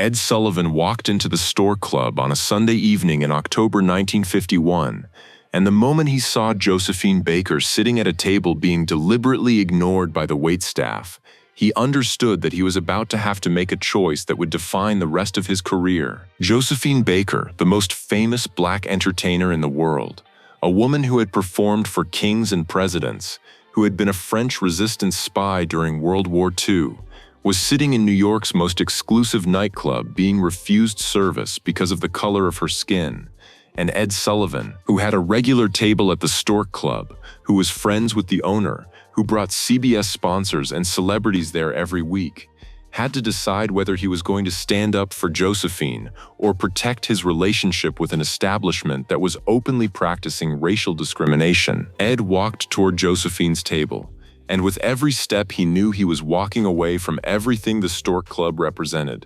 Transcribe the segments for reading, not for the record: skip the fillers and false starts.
Ed Sullivan walked into the Stork Club on a Sunday evening in October 1951, and the moment he saw Josephine Baker sitting at a table being deliberately ignored by the waitstaff, he understood that he was about to have to make a choice that would define the rest of his career. Josephine Baker, the most famous black entertainer in the world, a woman who had performed for kings and presidents, who had been a French resistance spy during World War II, was sitting in New York's most exclusive nightclub being refused service because of the color of her skin. And Ed Sullivan, who had a regular table at the Stork Club, who was friends with the owner, who brought CBS sponsors and celebrities there every week, had to decide whether he was going to stand up for Josephine or protect his relationship with an establishment that was openly practicing racial discrimination. Ed walked toward Josephine's table, and with every step he knew he was walking away from everything the Stork Club represented,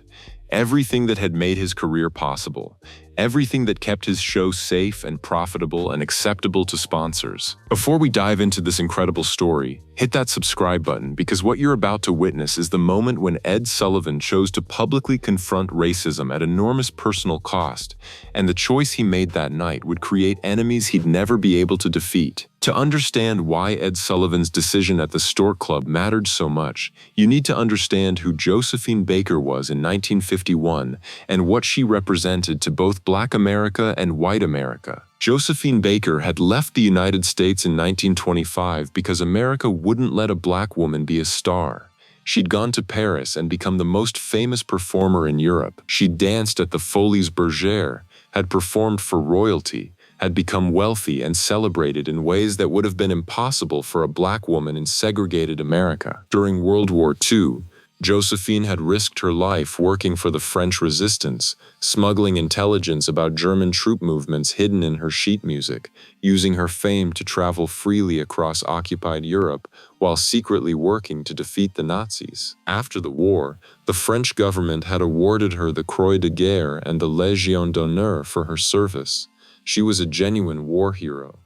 everything that had made his career possible, everything that kept his show safe and profitable and acceptable to sponsors. Before we dive into this incredible story, hit that subscribe button, because what you're about to witness is the moment when Ed Sullivan chose to publicly confront racism at enormous personal cost, and the choice he made that night would create enemies he'd never be able to defeat. To understand why Ed Sullivan's decision at the Stork Club mattered so much, you need to understand who Josephine Baker was in 1951 and what she represented to both Black America and white America. Josephine Baker had left the United States in 1925 because America wouldn't let a black woman be a star. She'd gone to Paris and become the most famous performer in Europe. She'd danced at the Folies Bergère, had performed for royalty, had become wealthy and celebrated in ways that would have been impossible for a black woman in segregated America. During World War II, Josephine had risked her life working for the French resistance, smuggling intelligence about German troop movements hidden in her sheet music, using her fame to travel freely across occupied Europe while secretly working to defeat the Nazis. After the war, the French government had awarded her the Croix de Guerre and the Légion d'honneur for her service. She was a genuine war hero.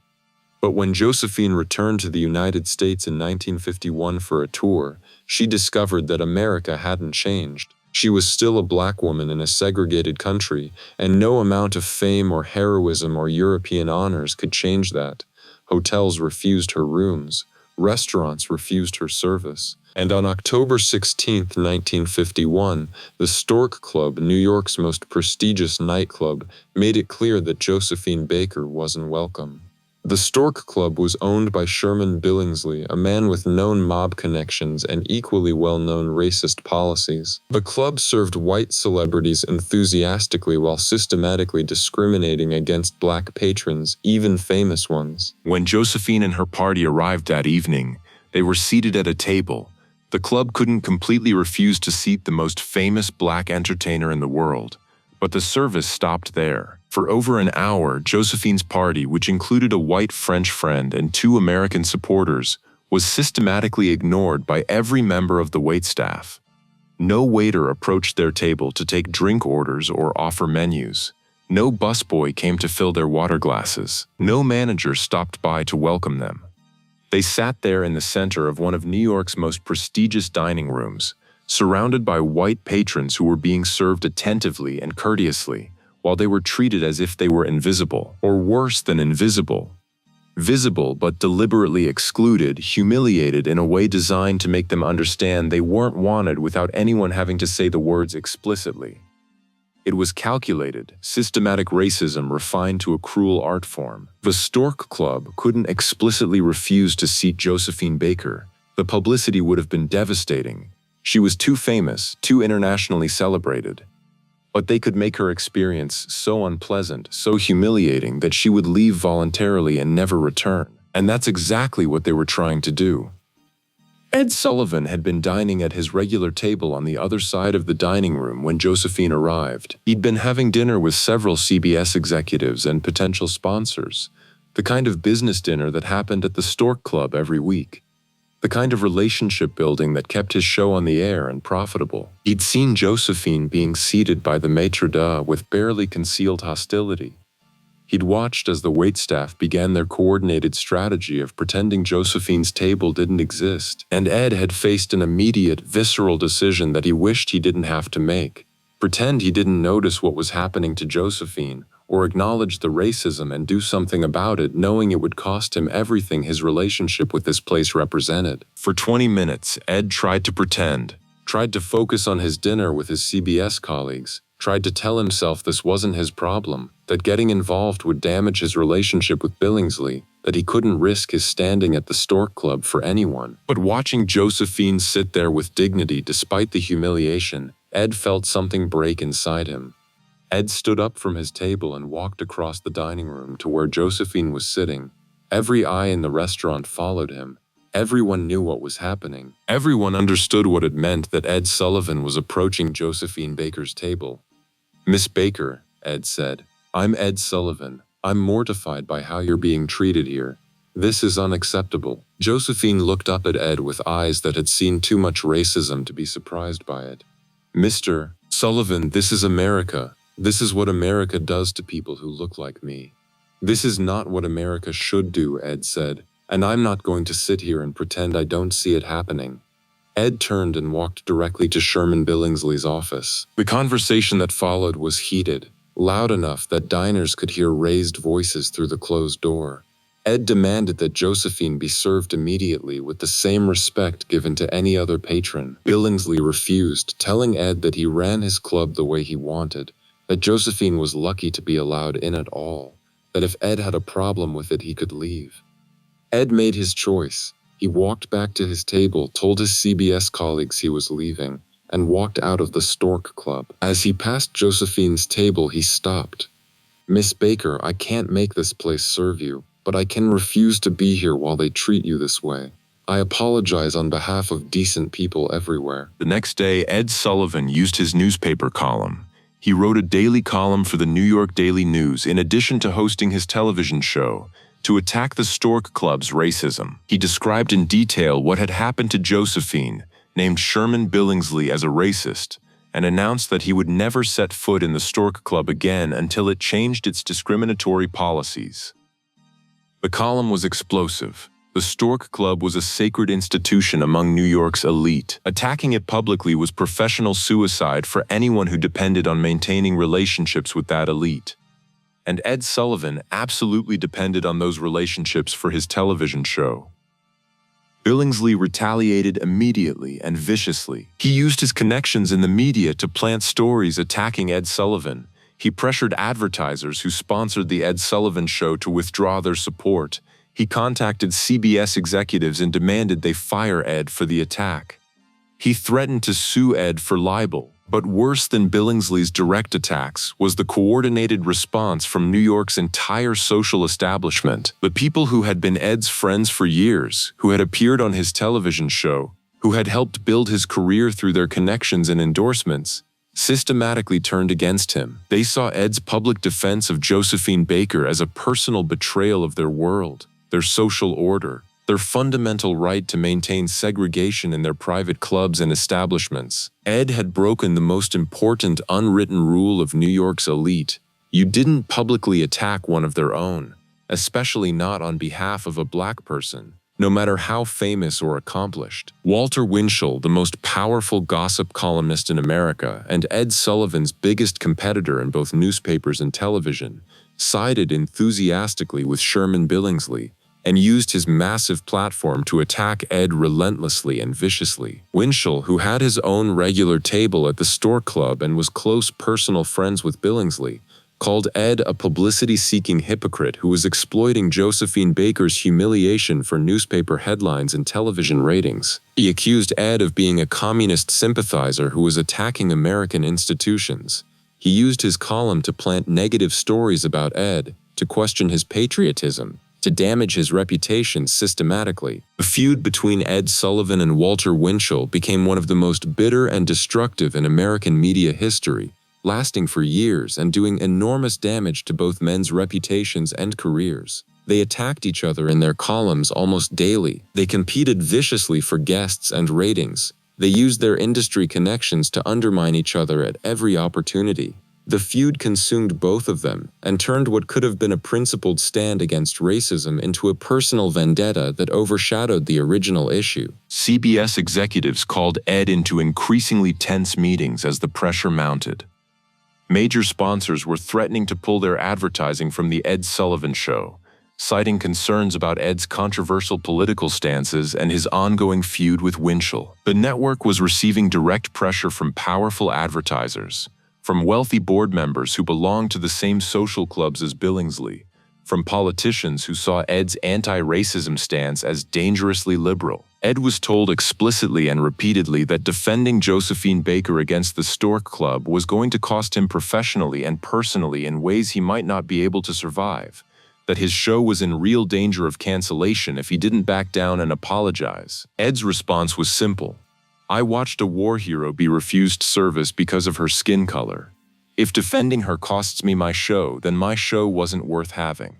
But when Josephine returned to the United States in 1951 for a tour, she discovered that America hadn't changed. She was still a black woman in a segregated country, and no amount of fame or heroism or European honors could change that. Hotels refused her rooms, restaurants refused her service. And on October 16, 1951, the Stork Club, New York's most prestigious nightclub, made it clear that Josephine Baker wasn't welcome. The Stork Club was owned by Sherman Billingsley, a man with known mob connections and equally well-known racist policies. The club served white celebrities enthusiastically while systematically discriminating against black patrons, even famous ones. When Josephine and her party arrived that evening, they were seated at a table. The club couldn't completely refuse to seat the most famous black entertainer in the world. But the service stopped there. For over an hour, Josephine's party, which included a white French friend and 2 American supporters, was systematically ignored by every member of the waitstaff. No waiter approached their table to take drink orders or offer menus. No busboy came to fill their water glasses. No manager stopped by to welcome them. They sat there in the center of one of New York's most prestigious dining rooms, surrounded by white patrons who were being served attentively and courteously, while they were treated as if they were invisible, or worse than invisible. Visible but deliberately excluded, humiliated in a way designed to make them understand they weren't wanted without anyone having to say the words explicitly. It was calculated, systematic racism refined to a cruel art form. The Stork Club couldn't explicitly refuse to seat Josephine Baker. The publicity would have been devastating. She was too famous, too internationally celebrated. But they could make her experience so unpleasant, so humiliating, that she would leave voluntarily and never return. And that's exactly what they were trying to do. Ed Sullivan had been dining at his regular table on the other side of the dining room when Josephine arrived. He'd been having dinner with several CBS executives and potential sponsors, the kind of business dinner that happened at the Stork Club every week. The kind of relationship building that kept his show on the air and profitable. He'd seen Josephine being seated by the maitre d' with barely concealed hostility. He'd watched as the waitstaff began their coordinated strategy of pretending Josephine's table didn't exist, and Ed had faced an immediate, visceral decision that he wished he didn't have to make. Pretend he didn't notice what was happening to Josephine, or acknowledge the racism and do something about it, knowing it would cost him everything his relationship with this place represented. For 20 minutes, Ed tried to pretend, tried to focus on his dinner with his CBS colleagues, tried to tell himself this wasn't his problem, that getting involved would damage his relationship with Billingsley, that he couldn't risk his standing at the Stork Club for anyone. But watching Josephine sit there with dignity despite the humiliation, Ed felt something break inside him. Ed stood up from his table and walked across the dining room to where Josephine was sitting. Every eye in the restaurant followed him. Everyone knew what was happening. Everyone understood what it meant that Ed Sullivan was approaching Josephine Baker's table. "Miss Baker," Ed said, "I'm Ed Sullivan. I'm mortified by how you're being treated here. This is unacceptable." Josephine looked up at Ed with eyes that had seen too much racism to be surprised by it. "Mr. Sullivan, this is America. This is what America does to people who look like me." "This is not what America should do," Ed said, "and I'm not going to sit here and pretend I don't see it happening." Ed turned and walked directly to Sherman Billingsley's office. The conversation that followed was heated, loud enough that diners could hear raised voices through the closed door. Ed demanded that Josephine be served immediately with the same respect given to any other patron. Billingsley refused, telling Ed that he ran his club the way he wanted, that Josephine was lucky to be allowed in at all, that if Ed had a problem with it, he could leave. Ed made his choice. He walked back to his table, told his CBS colleagues he was leaving, and walked out of the Stork Club. As he passed Josephine's table, he stopped. "Miss Baker, I can't make this place serve you, but I can refuse to be here while they treat you this way. I apologize on behalf of decent people everywhere." The next day, Ed Sullivan used his newspaper column. He wrote a daily column for the New York Daily News in addition to hosting his television show, to attack the Stork Club's racism. He described in detail what had happened to Josephine, named Sherman Billingsley as a racist, and announced that he would never set foot in the Stork Club again until it changed its discriminatory policies. The column was explosive. The Stork Club was a sacred institution among New York's elite. Attacking it publicly was professional suicide for anyone who depended on maintaining relationships with that elite. And Ed Sullivan absolutely depended on those relationships for his television show. Billingsley retaliated immediately and viciously. He used his connections in the media to plant stories attacking Ed Sullivan. He pressured advertisers who sponsored the Ed Sullivan Show to withdraw their support. He contacted CBS executives and demanded they fire Ed for the attack. He threatened to sue Ed for libel. But worse than Billingsley's direct attacks was the coordinated response from New York's entire social establishment. The people who had been Ed's friends for years, who had appeared on his television show, who had helped build his career through their connections and endorsements, systematically turned against him. They saw Ed's public defense of Josephine Baker as a personal betrayal of their world, their social order, their fundamental right to maintain segregation in their private clubs and establishments. Ed had broken the most important unwritten rule of New York's elite. You didn't publicly attack one of their own, especially not on behalf of a black person, no matter how famous or accomplished. Walter Winchell, the most powerful gossip columnist in America and Ed Sullivan's biggest competitor in both newspapers and television, sided enthusiastically with Sherman Billingsley and used his massive platform to attack Ed relentlessly and viciously. Winchell, who had his own regular table at the Stork Club and was close personal friends with Billingsley, called Ed a publicity-seeking hypocrite who was exploiting Josephine Baker's humiliation for newspaper headlines and television ratings. He accused Ed of being a communist sympathizer who was attacking American institutions. He used his column to plant negative stories about Ed, to question his patriotism, to damage his reputation systematically. The feud between Ed Sullivan and Walter Winchell became one of the most bitter and destructive in American media history, lasting for years and doing enormous damage to both men's reputations and careers. They attacked each other in their columns almost daily. They competed viciously for guests and ratings. They used their industry connections to undermine each other at every opportunity. The feud consumed both of them and turned what could have been a principled stand against racism into a personal vendetta that overshadowed the original issue. CBS executives called Ed into increasingly tense meetings as the pressure mounted. Major sponsors were threatening to pull their advertising from the Ed Sullivan Show, citing concerns about Ed's controversial political stances and his ongoing feud with Winchell. The network was receiving direct pressure from powerful advertisers, from wealthy board members who belonged to the same social clubs as Billingsley, from politicians who saw Ed's anti-racism stance as dangerously liberal. Ed was told explicitly and repeatedly that defending Josephine Baker against the Stork Club was going to cost him professionally and personally in ways he might not be able to survive, that his show was in real danger of cancellation if he didn't back down and apologize. Ed's response was simple. I watched a war hero be refused service because of her skin color. If defending her costs me my show, then my show wasn't worth having.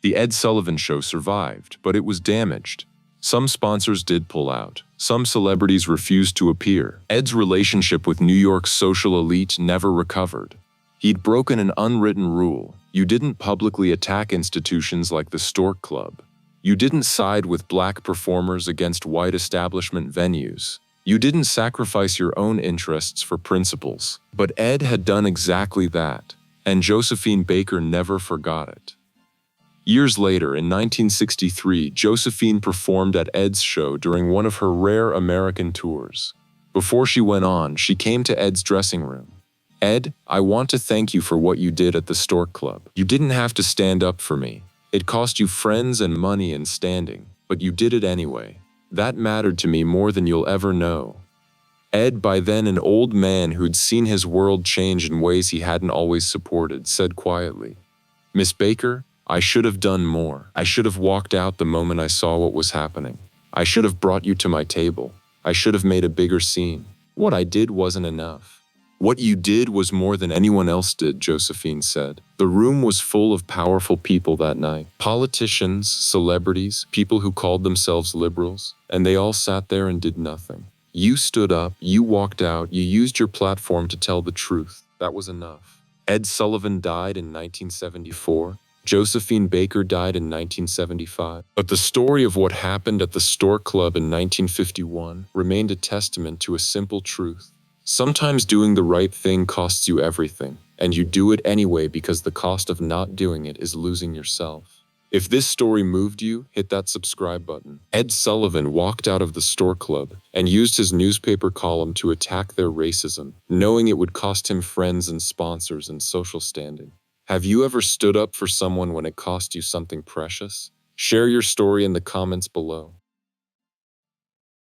The Ed Sullivan Show survived, but it was damaged. Some sponsors did pull out. Some celebrities refused to appear. Ed's relationship with New York's social elite never recovered. He'd broken an unwritten rule. You didn't publicly attack institutions like the Stork Club. You didn't side with black performers against white establishment venues. You didn't sacrifice your own interests for principles. But Ed had done exactly that, and Josephine Baker never forgot it. Years later, in 1963, Josephine performed at Ed's show during one of her rare American tours. Before she went on, she came to Ed's dressing room. Ed, I want to thank you for what you did at the Stork Club. You didn't have to stand up for me. It cost you friends and money and standing, but you did it anyway. That mattered to me more than you'll ever know. Ed, by then an old man who'd seen his world change in ways he hadn't always supported, said quietly, Miss Baker, I should have done more. I should have walked out the moment I saw what was happening. I should have brought you to my table. I should have made a bigger scene. What I did wasn't enough. What you did was more than anyone else did, Josephine said. The room was full of powerful people that night. Politicians, celebrities, people who called themselves liberals, and they all sat there and did nothing. You stood up, you walked out, you used your platform to tell the truth. That was enough. Ed Sullivan died in 1974. Josephine Baker died in 1975. But the story of what happened at the Stork Club in 1951 remained a testament to a simple truth. Sometimes doing the right thing costs you everything, and you do it anyway because the cost of not doing it is losing yourself. If this story moved you, hit that subscribe button. Ed Sullivan walked out of the Stork Club and used his newspaper column to attack their racism, knowing it would cost him friends and sponsors and social standing. Have you ever stood up for someone when it cost you something precious? Share your story in the comments below.